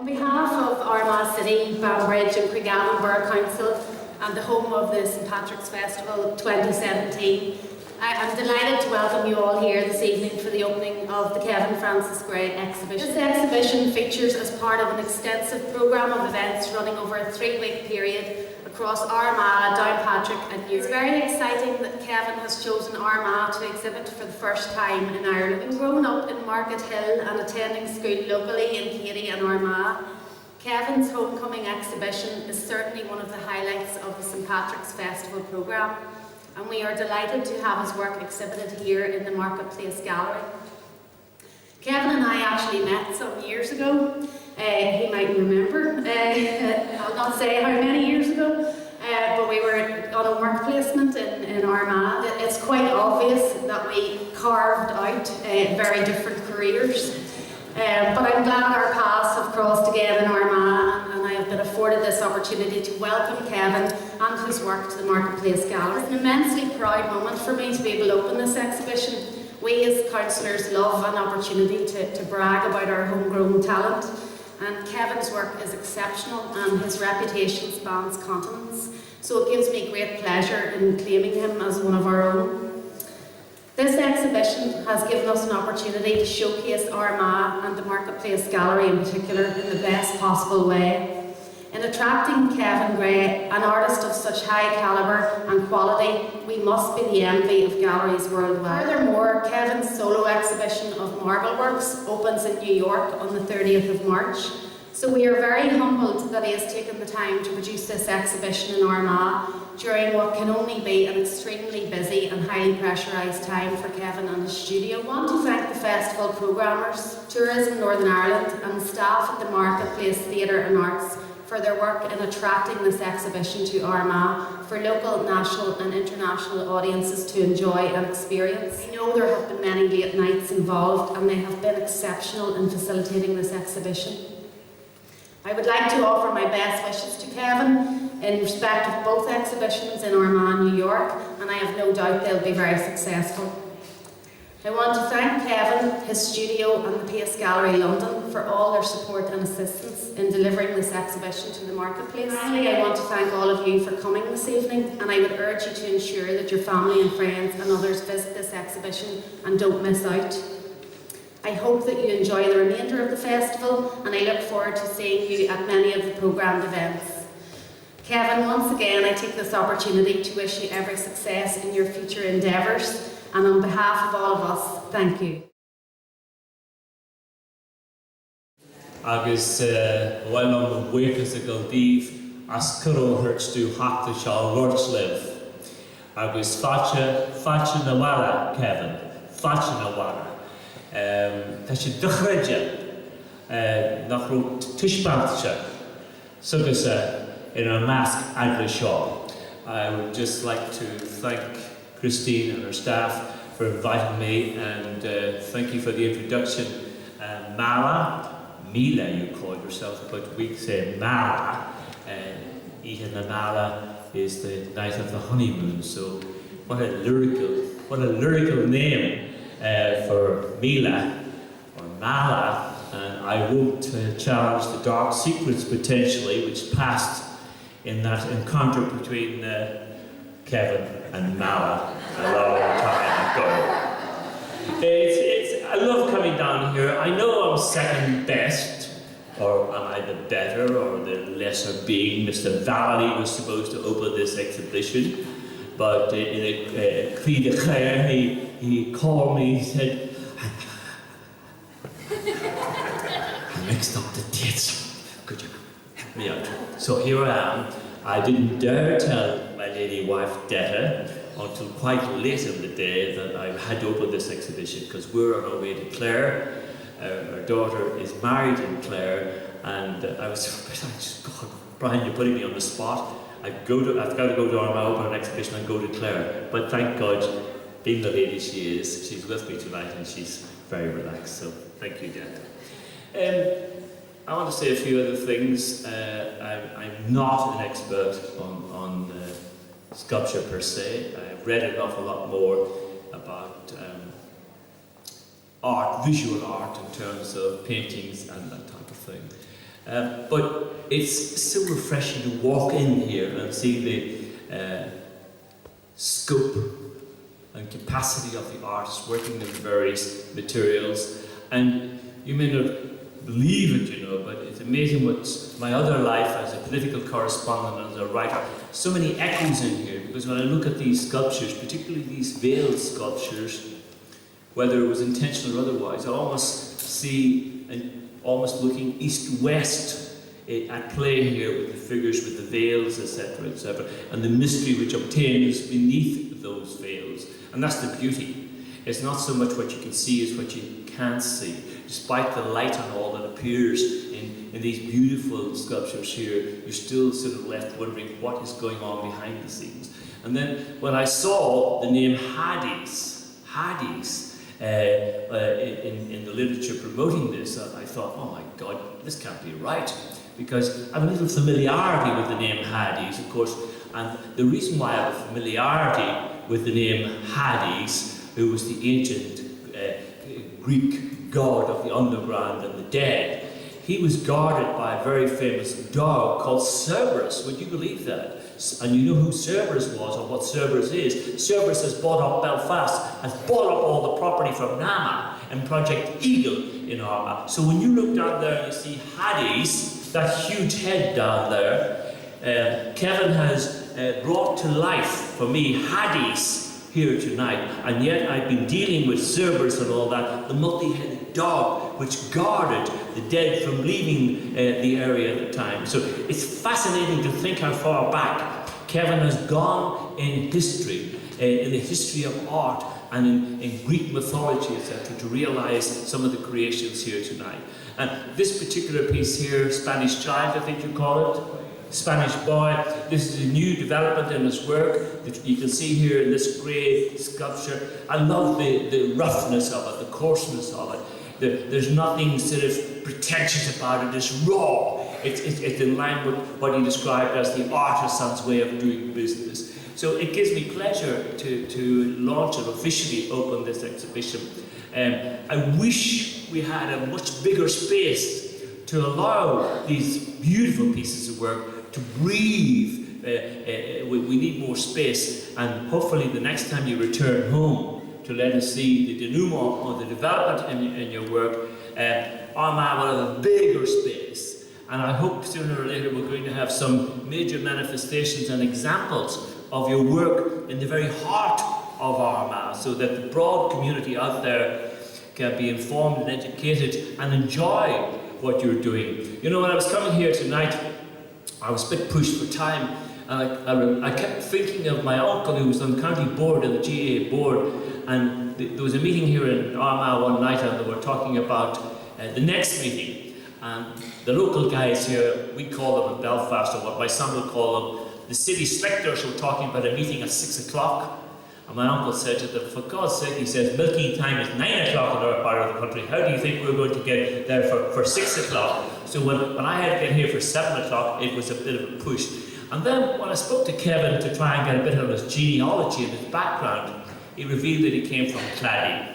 On behalf of Armagh City, Banbridge and Craigavon Borough Council and the home of the St Patrick's Festival 2017, I'm delighted to welcome you all here this evening for the opening of the Kevin Francis Gray exhibition. This exhibition features as part of an extensive programme of events running over a 3-week period across Armagh, Downpatrick and Newry. It's very exciting that Kevin has chosen Armagh to exhibit for the first time in Ireland. Having grown up in Market Hill and attending school locally in Katy and Armagh, Kevin's homecoming exhibition is certainly one of the highlights of the St Patrick's Festival programme, and we are delighted to have his work exhibited here in the Marketplace Gallery. Kevin and I actually met some years ago. He might remember, I'll not say how many years ago, but we were on a work placement in Armagh. It's quite obvious that we carved out very different careers, but I'm glad our paths have crossed again in Armagh, and I have been afforded this opportunity to welcome Kevin and his work to the Marketplace Gallery. It's an immensely proud moment for me to be able to open this exhibition. We as councillors love an opportunity to brag about our homegrown talent. And Kevin's work is exceptional and his reputation spans continents, so it gives me great pleasure in claiming him as one of our own. This exhibition has given us an opportunity to showcase Armagh and the Marketplace Gallery in particular in the best possible way. In attracting Kevin Gray, an artist of such high calibre and quality, we must be the envy of galleries worldwide. Furthermore, Kevin's solo exhibition of marble works opens in New York on the 30th of March, so we are very humbled that he has taken the time to produce this exhibition in Armagh during what can only be an extremely busy and highly pressurised time for Kevin and his studio. I want to thank the festival programmers, Tourism Northern Ireland and the staff at the Marketplace Theatre and Arts for their work in attracting this exhibition to Armagh for local, national and international audiences to enjoy and experience. I know there have been many late nights involved and they have been exceptional in facilitating this exhibition. I would like to offer my best wishes to Kevin in respect of both exhibitions in Armagh and New York, and I have no doubt they'll be very successful. I want to thank Kevin, his studio and the Pace Gallery London for all their support and assistance in delivering this exhibition to the Marketplace. Finally, I want to thank all of you for coming this evening, and I would urge you to ensure that your family and friends and others visit this exhibition and don't miss out. I hope that you enjoy the remainder of the festival, and I look forward to seeing you at many of the programmed events. Kevin, once again I take this opportunity to wish you every success in your future endeavours, and on behalf of all of us, thank you. Agus bhfuil an bhuíochas a go díobh as curó hirtstú hachta seá Lordsliv. Agus faite na wara, Kevin, faite na wara. Tá sé duchreide nach rú tuispeantaise sugus in our mask agla seo. I would just like to thank Christine and her staff for inviting me, and thank you for the introduction. Mila, you call yourself, but we say Mala. Ethan and Mala is the night of the honeymoon, so what a lyrical name for Mila or Mala. And I won't challenge the dark secrets potentially which passed in that encounter between Kevin and Mala a long time ago. I love coming down here. I know I'm second best, or am I the better or the lesser being? Mr. Valley was supposed to open this exhibition, but in a cri de clair, he called me, he said, I mixed up the dates. Could you help me out? So here I am. I didn't dare tell my lady wife, Detta, until quite late in the day that I had to open this exhibition, because we're on our way to Clare. Our daughter is married in Clare, and I just, God, Brian, you're putting me on the spot. I've got to go to Armagh, open an exhibition and go to Clare. But thank God, being the lady she is, she's with me tonight and she's very relaxed. So thank you, Detta. I want to say a few other things. I'm not an expert on sculpture per se. I've read an awful lot more about art, visual art, in terms of paintings and that type of thing. But it's so refreshing to walk in here and see the scope and capacity of the artists working in various materials. And you may not believe it, you know, but it's amazing what my other life as a political correspondent and as a writer, so many echoes in here, because when I look at these sculptures, particularly these veiled sculptures, whether it was intentional or otherwise, I almost see almost looking east-west at play here with the figures, with the veils, etc., and the mystery which obtains beneath those veils. And that's the beauty. It's not so much what you can see as what you can't see. Despite the light and all that appears in these beautiful sculptures here, you're still sort of left wondering what is going on behind the scenes. And then when I saw the name Hades in the literature promoting this, I thought, oh my God, this can't be right. Because I have a little familiarity with the name Hades, of course, and the reason why I have a familiarity with the name Hades, who was the ancient Greek god of the underground and the dead, he was guarded by a very famous dog called Cerberus. Would you believe that? And you know who Cerberus was or what Cerberus is. Cerberus has bought up Belfast, has bought up all the property from Armagh and Project Eagle in Armagh. So when you look down there and you see Hades, that huge head down there, Kevin has brought to life for me Hades here tonight, and yet I've been dealing with Cerberus and all that, the multi-headed dog which guarded the dead from leaving the area at the time. So it's fascinating to think how far back Kevin has gone in history, in the history of art and in Greek mythology, etc., to realize some of the creations here tonight. And this particular piece here, Spanish Child, I think you call it, Spanish Boy, this is a new development in his work that you can see here in this grey sculpture. I love the roughness of it, the coarseness of it. There's nothing sort of pretentious about it, it's raw. It's in line with what he described as the artisan's way of doing business. So it gives me pleasure to launch and officially open this exhibition. I wish we had a much bigger space to allow these beautiful pieces of work to breathe. We need more space, and hopefully the next time you return home to let us see the denouement or the development in your work, Armagh will have a bigger space. And I hope sooner or later we're going to have some major manifestations and examples of your work in the very heart of Armagh, so that the broad community out there can be informed and educated and enjoy what you're doing. You know, when I was coming here tonight, I was a bit pushed for time, and I kept thinking of my uncle who was on the county board and the GA board, and there was a meeting here in Armagh one night, and they were talking about the next meeting. And the local guys here, we call them in Belfast, or what my son will call them, the city spectres, were talking about a meeting at 6 o'clock. And my uncle said to them, for God's sake, he says, milking time is 9 o'clock in our part of the country. How do you think we're going to get there for 6 o'clock? So when I had to get here for 7 o'clock, it was a bit of a push. And then when I spoke to Kevin to try and get a bit of his genealogy and his background, he revealed that he came from Claddagh.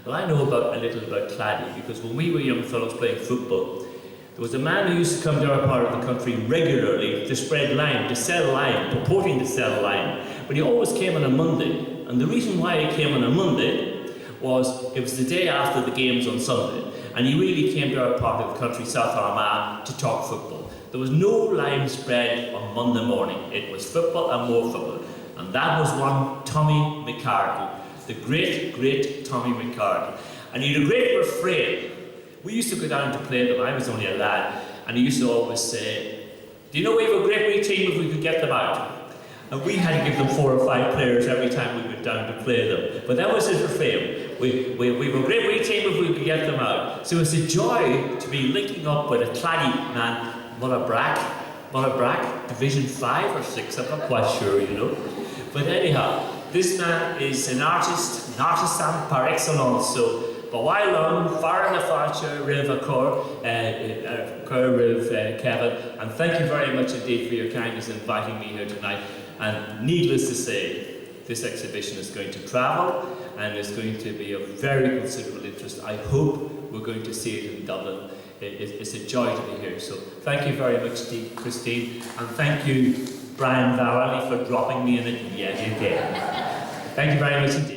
Well, I know a little about Claddagh, because when we were young fellows playing football, there was a man who used to come to our part of the country regularly to spread lime, to sell lime, purporting to sell lime. But he always came on a Monday. And the reason why he came on a Monday was it was the day after the games on Sunday. And he really came to our part of the country, South Armagh, to talk football. There was no lime spread on Monday morning. It was football and more football. And that was one Tommy McCarthy, the great, great Tommy McCarthy. And he had a great refrain. We used to go down to play them. I was only a lad. And he used to always say, do you know we have a great wee team if we could get them out? And we had to give them 4 or 5 players every time we went down to play them. But that was his refrain. We were a great wee team if we could get them out. So it's a joy to be linking up with a Claddagh man, Mullabrack, Division 5 or 6, I'm not quite sure, you know. But anyhow, this man is an artist, an artisan par excellence. So, Bawailam, Farah Nafacha, Riv Akor, Riv Kevin, and thank you very much indeed for your kindness in inviting me here tonight. And needless to say, this exhibition is going to travel, and it's going to be of very considerable interest. I hope we're going to see it in Dublin. It's a joy to be here. So thank you very much, Christine, and thank you, Brian Varley, for dropping me in it yet again. Thank you very much indeed.